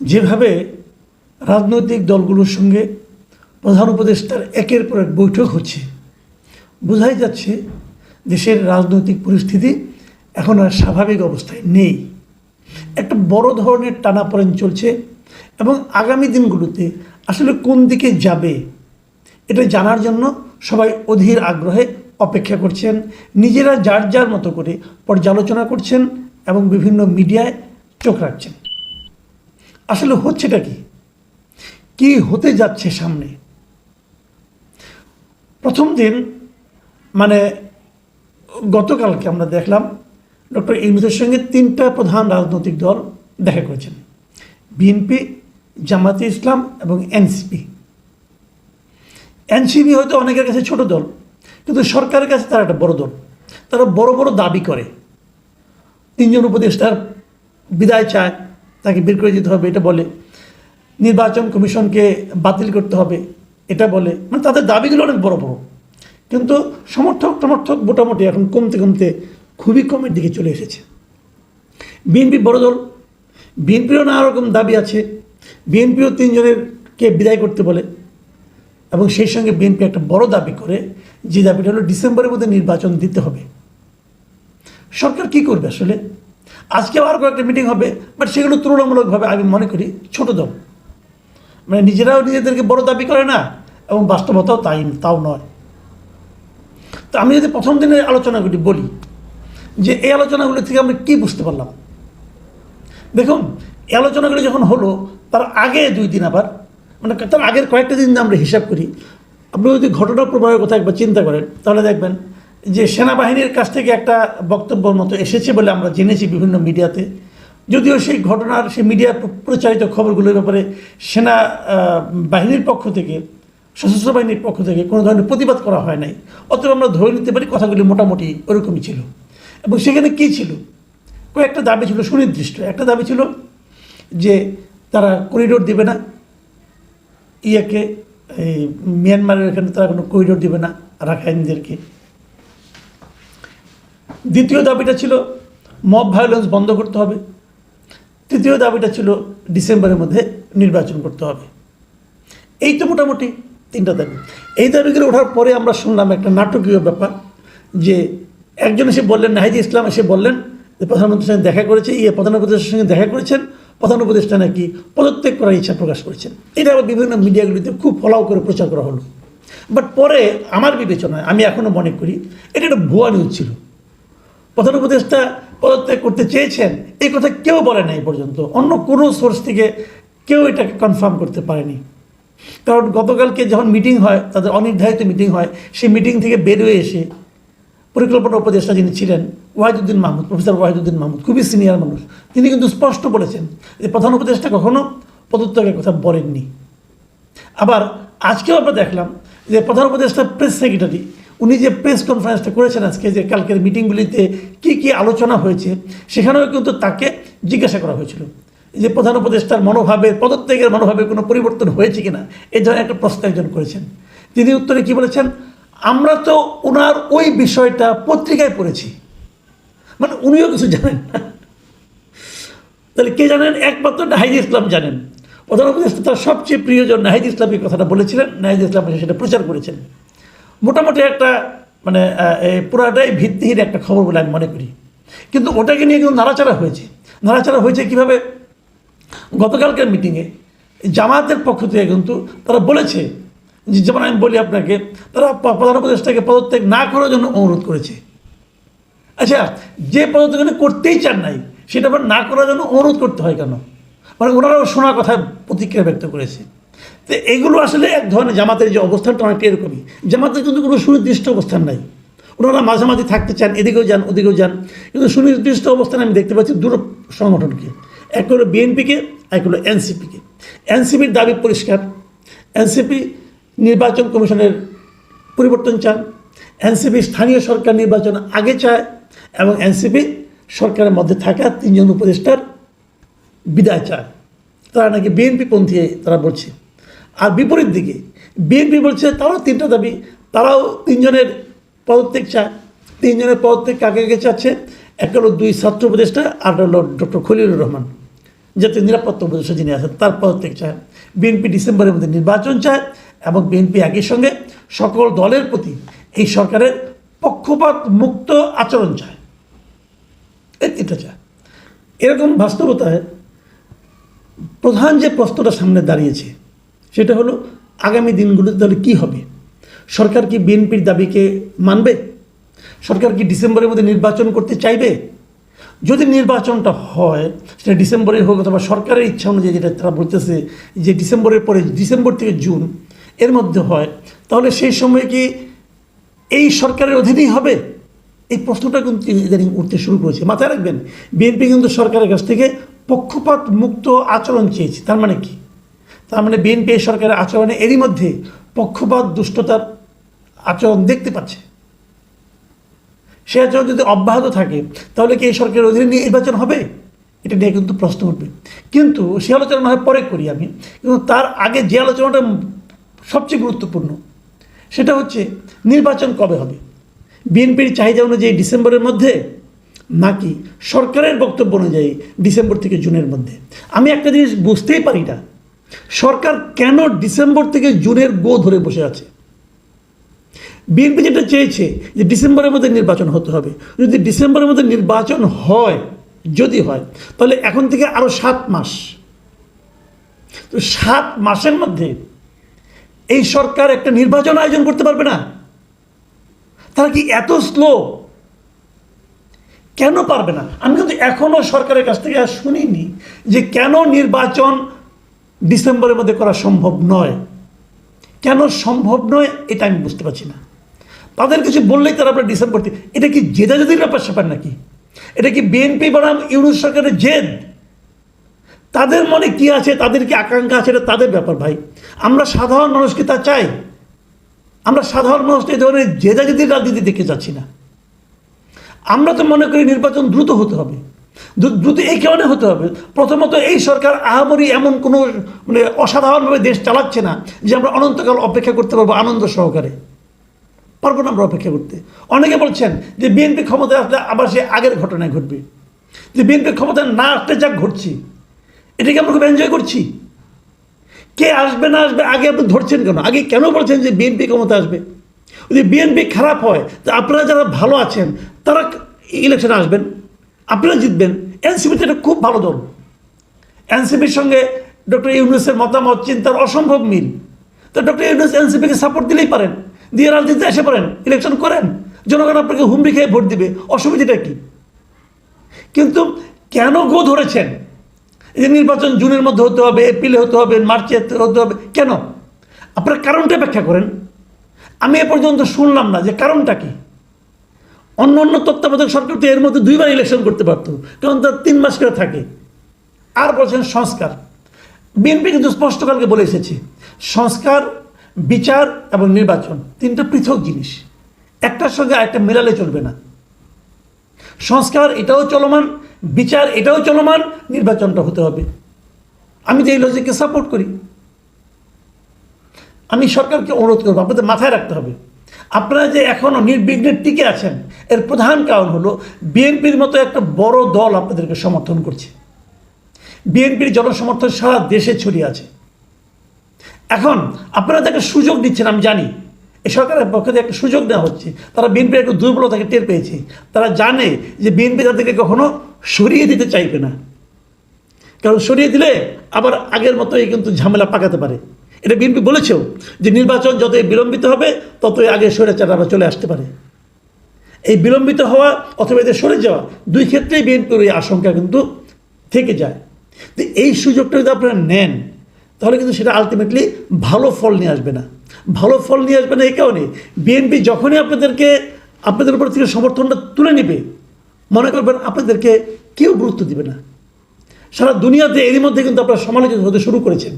যেভাবে রাজনৈতিক দলগুলোর সঙ্গে প্রধান উপদেষ্টার একের পর এক বৈঠক হচ্ছে, বোঝাই যাচ্ছে দেশের রাজনৈতিক পরিস্থিতি এখন আর স্বাভাবিক অবস্থায় নেই। একটা বড় ধরনের টানাপোড়েন চলছে এবং আগামী দিনগুলোতে আসলে কোন দিকে যাবে এটা জানার জন্য সবাই অধীর আগ্রহে অপেক্ষা করছেন। নিজেরা যার যার মতো করে পর্যালোচনা করছেন এবং বিভিন্ন মিডিয়ায় চোখ রাখছেন। আসলে হচ্ছেটা কি হতে যাচ্ছে সামনে। প্রথম দিন মানে গতকালকে আমরা দেখলাম ডক্টর ইউনূসের সঙ্গে তিনটা প্রধান রাজনৈতিক দল দেখা করেছেন, বিএনপি, জামাতে ইসলাম এবং এনসিপি। এনসিপি হয়তো অনেকের কাছে ছোট দল, কিন্তু সরকারের কাছে তারা একটা বড় দল। তারা বড় বড় দাবি করে, তিনজন উপদেষ্টার বিদায় চায়, তাকে বের করে দিতে হবে এটা বলে, নির্বাচন কমিশনকে বাতিল করতে হবে এটা বলে, মানে তাদের দাবিগুলো অনেক বড় বড়। কিন্তু সমর্থক মোটামুটি এখন কমতে কমতে খুবই কমের দিকে চলে এসেছে। বিএনপি বড় দল, বিএনপিরও নানা রকম দাবি আছে। বিএনপিও তিনজনেরকে বিদায় করতে বলে এবং সেই সঙ্গে বিএনপি একটা বড় দাবি করে, যে দাবিটা হলো ডিসেম্বরের মধ্যে নির্বাচন দিতে হবে। সরকার কি করবে আসলে? আজকে আরও কয়েকটা মিটিং হবে, বাট সেগুলো তুলনামূলকভাবে আমি মনে করি ছোট দল, মানে নিজেরাও নিজেদেরকে বড় দাবি করে না এবং বাস্তবতাও তাও নয়। তো আমি যদি প্রথম দিনের আলোচনাগুলি বলি, যে এই আলোচনাগুলি থেকে আমরা কী বুঝতে পারলাম। দেখুন, এই আলোচনাগুলি যখন হলো তার আগে 2 দিন, আবার মানে তার আগের কয়েকটা দিন আমরা হিসাব করি, আপনি যদি ঘটনা প্রবাহের কথা একবার চিন্তা করেন তাহলে দেখবেন যে সেনাবাহিনীর কাছ থেকে একটা বক্তব্যের মতো এসেছে বলে আমরা জেনেছি বিভিন্ন মিডিয়াতে। যদিও সেই ঘটনার সেই মিডিয়া প্রচারিত খবরগুলোর ব্যাপারে সেনা বাহিনীর পক্ষ থেকে, সশস্ত্র বাহিনীর পক্ষ থেকে কোনো ধরনের প্রতিবাদ করা হয় নাই, অতএব আমরা ধরে নিতে পারি কথাগুলি মোটামুটি ওরকমই ছিল। এবং সেখানে কী ছিল, কয়েকটা দাবি ছিল সুনির্দিষ্ট। একটা দাবি ছিল যে তারা করিডোর দেবে না, এই মিয়ানমারের এখানে তারা কোনো করিডোর দেবে না রাখাইনদেরকে। দ্বিতীয় দাবিটা ছিল মব ভায়োলেন্স বন্ধ করতে হবে। তৃতীয় দাবিটা ছিল ডিসেম্বরের মধ্যে নির্বাচন করতে হবে। এই তো মোটামুটি 3টা দাবি। এই দাবিগুলো ওঠার পরে আমরা শুনলাম একটা নাটকীয় ব্যাপার, যে একজন এসে বললেন, নাহিদ ইসলাম এসে বললেন যে প্রধানমন্ত্রীর সঙ্গে দেখা করেছে, প্রধান উপদেষ্টার সঙ্গে দেখা করেছেন, প্রধান উপদেষ্টা নাকি পদত্যাগ করার ইচ্ছা প্রকাশ করেছেন। এটা আবার বিভিন্ন মিডিয়াগুলিতে খুব ফলাও করে প্রচার করা হলো। বাট পরে আমার বিবেচনায় আমি এখনও মনে করি এটা একটা ভুয়া নিউজ ছিল। প্রধান উপদেষ্টা পদত্যাগ করতে চেয়েছেন এই কথা কেউ বলে নাই পর্যন্ত, অন্য কোনো সোর্স থেকে কেউ এটাকে কনফার্ম করতে পারেনি। কারণ গতকালকে যখন মিটিং হয়, তাদের অনির্ধারিত মিটিং হয়, সেই মিটিং থেকে বেরোয় এসে পরিকল্পনা উপদেষ্টা যিনি ছিলেন ওয়াহিদুদ্দিন মাহমুদ, প্রফেসর ওয়াহিদুদ্দিন মাহমুদ, খুবই সিনিয়র মানুষ, তিনি কিন্তু স্পষ্ট বলেছেন যে প্রধান উপদেষ্টা কখনো পদত্যাগের কথা বলেননি। আবার আজকেও আমরা দেখলাম যে প্রধান উপদেষ্টা প্রেস সেক্রেটারি উনি যে প্রেস কনফারেন্সটা করেছেন আজকে, যে কালকের মিটিংগুলিতে কী কী আলোচনা হয়েছে, সেখানেও কিন্তু তাকে জিজ্ঞাসা করা হয়েছিল যে প্রধান উপদেষ্টার মনোভাবের, পদত্যাগের মনোভাবের কোনো পরিবর্তন হয়েছে কিনা, এই ধরনের একটা প্রশ্ন একজন করেছেন। তিনি উত্তরে কী বলেছেন, আমরা তো ওনার ওই বিষয়টা পত্রিকায় পড়েছি। মানে উনিও কিছু জানেন না। তাহলে কে জানেন? একমাত্র নাহিদ ইসলাম জানেন। প্রধান উপদেষ্টা তার সবচেয়ে প্রিয়জন নাহিদ ইসলাম এই কথাটা বলেছিলেন, নাহিদ ইসলাম সেটা প্রচার করেছেন। মোটামুটি একটা মানে পুরাটাই ভিত্তিহীন একটা খবর বলে আমি মনে করি। কিন্তু ওটাকে নিয়ে কিন্তু নাড়াচাড়া হয়েছে কীভাবে? গতকালকের মিটিংয়ে জামায়াতের পক্ষ থেকে কিন্তু তারা বলেছে, যেমন আমি বলি আপনাকে, তারা প্রধান উপদেষ্টাকে পদত্যাগ না করার জন্য অনুরোধ করেছে। আচ্ছা, যে পদত্যাগ করতেই চান নাই সেটা আবার না করার জন্য অনুরোধ করতে হয় কেন? মানে ওনারাও শোনা কথা প্রতিক্রিয়া ব্যক্ত করেছে। তো এগুলো আসলে এক ধরনের জামাতের যে অবস্থানটা অনেকটা এরকমই। জামাতের কিন্তু কোনো সুনির্দিষ্ট অবস্থান নাই, ওনারা মাঝামাঝি থাকতে চান, এদিকেও যান ওদিকেও যান, কিন্তু সুনির্দিষ্ট অবস্থানে আমি দেখতে পাচ্ছি দুটো সংগঠনকে, এক হলো বিএনপিকে, এক হলো এনসিপিকে। এনসিপির দাবি পরিষ্কার, এনসিপি নির্বাচন কমিশনের পরিবর্তন চান, এনসিপি স্থানীয় সরকার নির্বাচন আগে চায় এবং এনসিপি সরকারের মধ্যে থাকা 3 জন উপদেষ্টার বিদায় চায়। তারা নাকি বিএনপি পন্থী তারা বলছে। আর বিপরীত দিকে বিএনপি বলছে তারাও 3টা দাবি, তারাও 3 জনের পদত্যাগ চায়। 3 জনের পদত্যাগ কাকে চাচ্ছে? এক হলো 2 ছাত্র উপদেষ্টা, আর হলো ডক্টর খলিলুর রহমান, জাতীয় নিরাপত্তা উপদেষ্টা যিনি আছেন তার পদত্যাগ চায়। বিএনপি ডিসেম্বরের মধ্যে নির্বাচন চায় এবং বিএনপি একই সঙ্গে সকল দলের প্রতি এই সরকারের পক্ষপাত মুক্ত আচরণ চায়। এই তিনটা চায়। এরকম বাস্তবতায় প্রধান যে প্রশ্নটা সামনে দাঁড়িয়েছে সেটা হলো আগামী দিনগুলোতে তাহলে কী হবে? সরকার কি বিএনপির দাবিকে মানবে? সরকার কি ডিসেম্বরের মধ্যে নির্বাচন করতে চাইবে? যদি নির্বাচনটা হয় সেটা ডিসেম্বরের হোক অথবা সরকারের ইচ্ছা অনুযায়ী, যেটা তারা বলতেছে যে ডিসেম্বরের পরে, ডিসেম্বর থেকে জুন এর মধ্যে হয়, তাহলে সেই সময় কি এই সরকারের অধীনেই হবে? এই প্রশ্নটা কিন্তু ইদানিং উঠতে শুরু করেছে। মাথায় রাখবেন, বিএনপি কিন্তু সরকারের কাছ থেকে পক্ষপাত মুক্ত আচরণ চেয়েছে। তার মানে কি? তার মানে বিএনপি এই সরকারের আচরণে এরই মধ্যে পক্ষপাত দুষ্টতার আচরণ দেখতে পাচ্ছে। সে আচরণ যদি অব্যাহত থাকে তাহলে কি এই সরকারের অধীনে নির্বাচন হবে? এটা নিয়ে কিন্তু প্রশ্ন উঠবে। কিন্তু সে আলোচনা হয় পরে করি আমি, কিন্তু তার আগে যে আলোচনাটা সবচেয়ে গুরুত্বপূর্ণ সেটা হচ্ছে নির্বাচন কবে হবে। বিএনপির চাহিদা অনুযায়ী ডিসেম্বরের মধ্যে, নাকি সরকারের বক্তব্য অনুযায়ী ডিসেম্বর থেকে জুনের মধ্যে? আমি একটা জিনিস বুঝতেই পারি না, সরকার কেন ডিসেম্বর থেকে জুনের গো ধরে বসে আছে? বিএনপি যেটা চেয়েছে যে ডিসেম্বরের মধ্যে নির্বাচন হতে হবে। যদি ডিসেম্বরের মধ্যে নির্বাচন হয়, যদি হয়, তাহলে এখন থেকে আরও 7 মাস। তো 7 মাসের মধ্যে এই সরকার একটা নির্বাচন আয়োজন করতে পারবে না? তারা কি এত স্লো? কেন পারবে না? আমি কিন্তু এখনও সরকারের কাছ থেকে আর শুনিনি যে কেন নির্বাচন ডিসেম্বরের মধ্যে করা সম্ভব নয়। কেন সম্ভব নয় এটা আমি বুঝতে পারছি না। তাদের কিছু বললেই তারা আপনার ডিসেম্বর, এটা কি জেদাজেদির ব্যাপার স্যাপার নাকি? এটা কি বিএনপি বনাম ইউনূস সরকারের জেদ? তাদের মনে কি আছে, তাদের কি আকাঙ্ক্ষা আছে, এটা তাদের ব্যাপার ভাই। আমরা সাধারণ মানুষকে তা চাই। আমরা সাধারণ মানুষ এই ধরনের জেদাজেদির রাজনীতি দেখতে চাচ্ছি না। আমরা তো মনে করি নির্বাচন দ্রুত হতে হবে। দ্রুত এই কারণে হতে হবে, প্রথমত এই সরকার আহামরি এমন কোনো অসাধারণভাবে দেশ চালাচ্ছে না যে আমরা অনন্তকাল অপেক্ষা করতে পারবো আনন্দ সহকারে। পারবো না আমরা অপেক্ষা করতে। অনেকে বলছেন যে বিএনপি ক্ষমতায় আসলে আবার সে আগের ঘটনায় ঘটবে, যে বিএনপি ক্ষমতায় না আসতে যা ঘটছি এটাকে আমরা খুব এনজয় করছি। কে আসবে না আসবে আগে আপনি ধরছেন কেন? আগে কেন বলছেন যে বিএনপি ক্ষমতা আসবে? যদি বিএনপি খারাপ হয় তো আপনারা যারা ভালো আছেন তারা ইলেকশনে আসবেন, আপনারা জিতবেন। এনসিপি তো এটা খুব ভালো দল। এনসিপির সঙ্গে ডক্টর ইউনূসের মতামত চিন্তার অসম্ভব মিল। তো ডক্টর ইউনূস এনসিপিকে সাপোর্ট দিলেই পারেন, দিয়ে রাজনীতিতে এসে পারেন, ইলেকশন করেন, জনগণ আপনাকে হুমড়ি খেয়ে ভোট দিবে, অসুবিধাটা কি? কিন্তু কেন গো ধরেছেন এই নির্বাচন জুনের মধ্যে হতে হবে, এপ্রিলে হতে হবে, মার্চে হতে হবে? কেন? আপনারা কারণটা ব্যাখ্যা করেন। আমি এ পর্যন্ত শুনলাম না যে কারণটা কি। অন্য অন্য তত্ত্বাবধায়ক সরকার তো এর মধ্যে 2বার ইলেকশন করতে পারতো, কারণ তার 3 মাস করে থাকে। আর বলছেন সংস্কার। বিএনপি কিন্তু স্পষ্ট কালকে বলে এসেছে সংস্কার, বিচার এবং নির্বাচন 3টা পৃথক জিনিস, একটার সঙ্গে আরেকটা মেলালে চলবে না। সংস্কার এটাও চলমান, বিচার এটাও চলমান, নির্বাচনটা হতে হবে। আমি যে এই লজিককে সাপোর্ট করি। আমি সরকারকে অনুরোধ করবো, আপনাদের মাথায় রাখতে হবে আপনারা যে এখনও নির্বিঘ্নে টিকে আছেন এর প্রধান কারণ হলো বিএনপির মতো একটা বড় দল আপনাদেরকে সমর্থন করছে। বিএনপির জনসমর্থন সারা দেশে ছড়িয়ে আছে। এখন আপনারা তাকে সুযোগ দিচ্ছেন, আমি জানি এই সরকারের পক্ষ থেকে একটা সুযোগ দেওয়া হচ্ছে। তারা বিএনপির একটু দুর্বলতাকে টের পেয়েছে। তারা জানে যে বিএনপি তাদেরকে কখনো সরিয়ে দিতে চাইবে না, কারণ সরিয়ে দিলে আবার আগের মতোই কিন্তু ঝামেলা পাকাতে পারে। এটা বিএনপি বলেছেও যে নির্বাচন যতই বিলম্বিত হবে ততই আগে স্বৈরাচার আবার চলে আসতে পারে। এই বিলম্বিত হওয়া অথবা এদের সরে যাওয়া 2 ক্ষেত্রেই বিএনপির এই আশঙ্কা কিন্তু থেকে যায়। তো এই সুযোগটা যদি আপনারা নেন তাহলে কিন্তু সেটা আলটিমেটলি ভালো ফল নিয়ে আসবে না। ভালো ফল নিয়ে আসবে না এই কারণে, বিএনপি যখনই আপনাদের উপর থেকে সমর্থনটা তুলে নেবে মনে করবেন আপনাদেরকে কেউ গুরুত্ব দিবে না। সারা দুনিয়াতে এরই মধ্যে কিন্তু আপনারা সমালোচিত হতে শুরু করেছেন।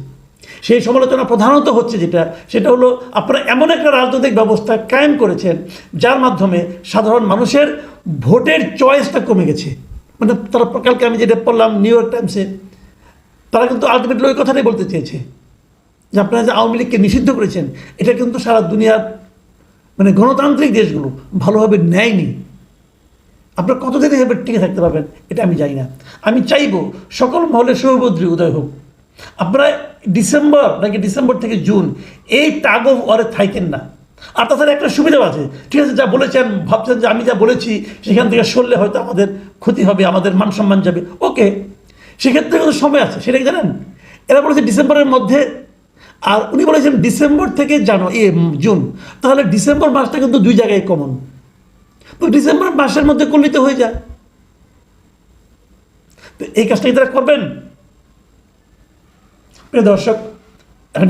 সেই সমালোচনা প্রধানত হচ্ছে সেটা হলো আপনারা এমন একটা রাজনৈতিক ব্যবস্থা কায়েম করেছেন যার মাধ্যমে সাধারণ মানুষের ভোটের চয়েসটা কমে গেছে। মানে তারা কালকে আমি যেটা পড়লাম নিউ ইয়র্ক টাইমসে, তারা কিন্তু আলটিমেটলি ওই কথাটাই বলতে চেয়েছে যে আপনারা যে আওয়ামী লীগকে নিষিদ্ধ করেছেন এটা কিন্তু সারা দুনিয়ার গণতান্ত্রিক দেশগুলো ভালোভাবে নেয়নি। আপনারা কতদিন এভাবে টিকে থাকতে পারবেন এটা আমি জানি না। আমি চাইবো সকল মহলে সৌভদ্রী উদয় হোক। আপনারা ডিসেম্বর নাকি ডিসেম্বর থেকে জুন এই টাগ অফ ওয়ারে থাকেন না। আর তাছাড়া একটা সুবিধাও আছে, ঠিক আছে, যা বলেছেন ভাবছেন যে আমি যা বলেছি সেখান থেকে সরলে হয়তো আমাদের ক্ষতি হবে, আমাদের মান সম্মান যাবে, ওকে, সেক্ষেত্রে কিন্তু সময় আছে, সেটা কি জানেন? এরা বলেছে ডিসেম্বরের মধ্যে, আর উনি বলেছেন ডিসেম্বর থেকে জুন, তাহলে ডিসেম্বর মাসটা কিন্তু দুই জায়গায় কমন, তো ডিসেম্বর মাসের মধ্যে করলেই তো হয়ে যায়। তো এই কাজটা কি তারা করবেন? প্রিয় দর্শক, এখন